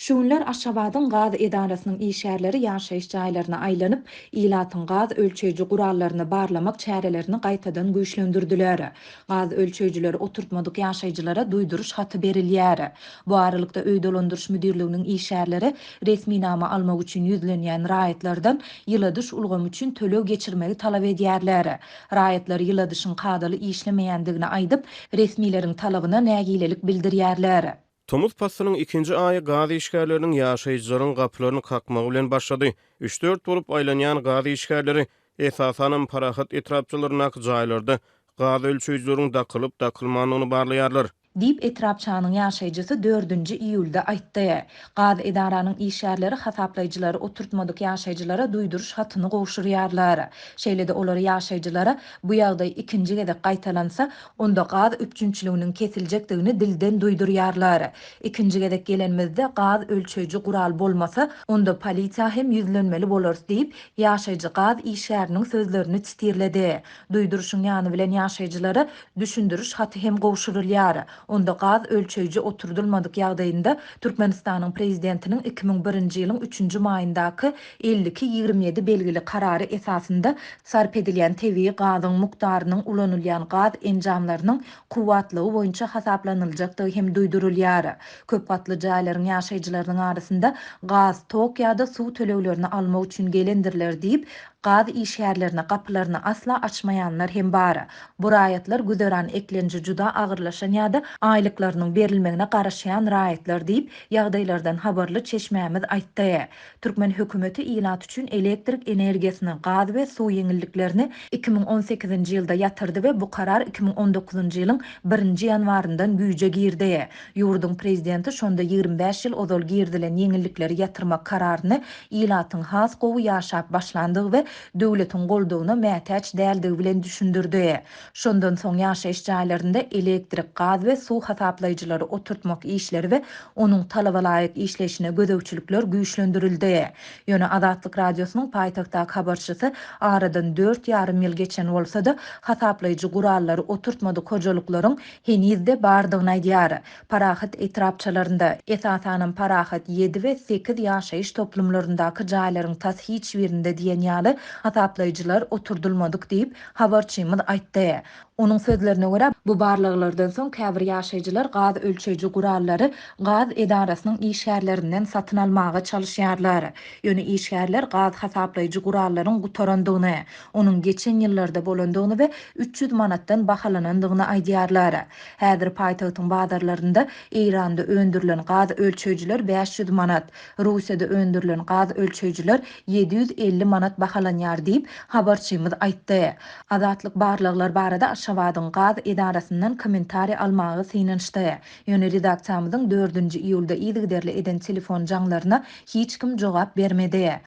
Şuunlar Aşgabat'ın gaz edarasının işgärleri ýaşaýyş jaýlaryna aýlanyp, ilatyň gaz ölçeýiji gurallaryny barlamak çärelerini gaýtadan güýçlendirdiler. Gaz ölçeýijileri oturtmadyk ýaşaýjylara duýduruş haty berilýär. Bu aralykda Öý dolandyryş müdirliginiň işgärleri resmi nama almak üçin ýüzlenýän raýatlardan ýyladyş ulgamy üçin tölew geçirmegi talap edýärler. Raýatlar ýyladyşyň kadaly işlemeýändigini aýdyp, resmileriň talabyna nägilelik bildirýärler. Tomuz pasynyň ikinji aýy gaz işgärleriniň ýaşaýjylaryň gapylaryny kakmagy bilen başlady. 3-4 bolup aýlanýan gaz işgärleri esasanam parahat etrapçylaryna jaýlarda gaz ölçeýijileriň dakylyp dakylmanyny barlaýarlar. Dip etrapçanyň ýaşaýjysy 4-nji iýulda aýtdy. Gaz edaranyň işgärleri hasaplaýjylary oturtmadyk ýaşaýjylara duýduruş hatyny gowşurýarlar. Şeýlede olar ýaşaýjylara bu ýagdaý ikinji gezek gaýtalansa, onda gaz üpçünçiliginiň kesiljekdigini dilden duýdurýarlar. İkinji gezek gelenmezde gaz ölçeýiji gural bolmasa, onda polisiýa hem ýüzlenmeli bolar diýip ýaşaýjy gaz işgäriniň sözlerini çitirledi. Duýduruşyň ýany bilen ýaşaýjylara düşündürüş haty hem gowşurulýar. Onda gaz ölçeýiji oturdulmadyk ýagdaýynda Türkmenistanyň prezidentiniň 2001-nji ýylyň 3-nji maýyndaky 52-27 belgili karary esasında sarp edilýän tebii gazyň mukdarynyň ulanylýan gaz enjamlarynyň kuwwatlygy boýunça hasaplanyljakdygy hem duýdurulýar. Köp gatly jaýlaryň ýaşaýjylarynyň arasynda gaz, tok ýa-da suw төлewlerini almak üçin gelendirler diýip gaz işgärlerine gapylaryny asla açmaýanlar hem bar. Bu raýatlar güzeran eklenji juda agyrlaşan ýa-da aýlyklarynyň berilmegine garaşýan raýatlar diýip ýagdaýlardan habarly çeşmämiz aýtdy. Türkmen hökümeti ilat üçin elektrik energiýasyny, gaz we suw ýeňilliklerini 2018-nji ýylda ýatyrdy we bu karar 2019-njy ýylyň 1-nji ýanwaryndan güýje girdi. Ýurdun prezidenti şonda 25 ýyl ozal girdilen ýeňillikleri ýatyrmak kararyny ilatyň has gowy ýaşap başlandygy we döwletiň goldawyna mätäç däldigi bilen düşündirdi. Şondan soň ýaşaýyş jaýlarynda elektrik, gaz we suw hasaplaýjylary oturtmak işleri we onuň talaba laýyk işleşine gözegçilikler güýçlendirildi. Ýöne Azatlyk radiosynyň paýtagtdaky habarçysy aradan 4,5 ýyl geçen bolsa-da hasaplaýjy gurallary oturtmadyk hojalyklaryň henizde bardygyny aýdýar. Parahat etrapçalarynda esasanam parahat 7 we 8 ýaşaýyş toplumlaryndaky jaýlaryň tas hiç birinde diýen ýaly hasaplaýjylar oturdulmadyk diýip habarçymyz aýtdy. Onun sözlerine göre bu barlaglardan soň käbir ýaşaýjylar gaz ölçeýiji gurallary gaz edarasynyň işgärlerinden satyn almaga çalyşýarlar. Ýöne işgärler gaz hasaplaýjy gurallaryň gutarandygyny, onuň geçen ýyllarda bolandygyny we 300 manatdan bahalanandygyny aýdýarlar. Häzir paýtagtyň bazarlarynda Eýranda öndürilen gaz ölçeýijiler 500 manat, Russiýada öndürilen gaz ölçeýijiler 750 manat bahalanýar diýip habarçymyz aýtdy. Azatlyk barlaglar barada Aşgabatyň gaz edarasyndan kommentari almagy synançdy. Ýöne redaksiýamyzyň 4-nji iýulda ýygyderli eden telefon jaňlaryna hiç kim jogap bermedi.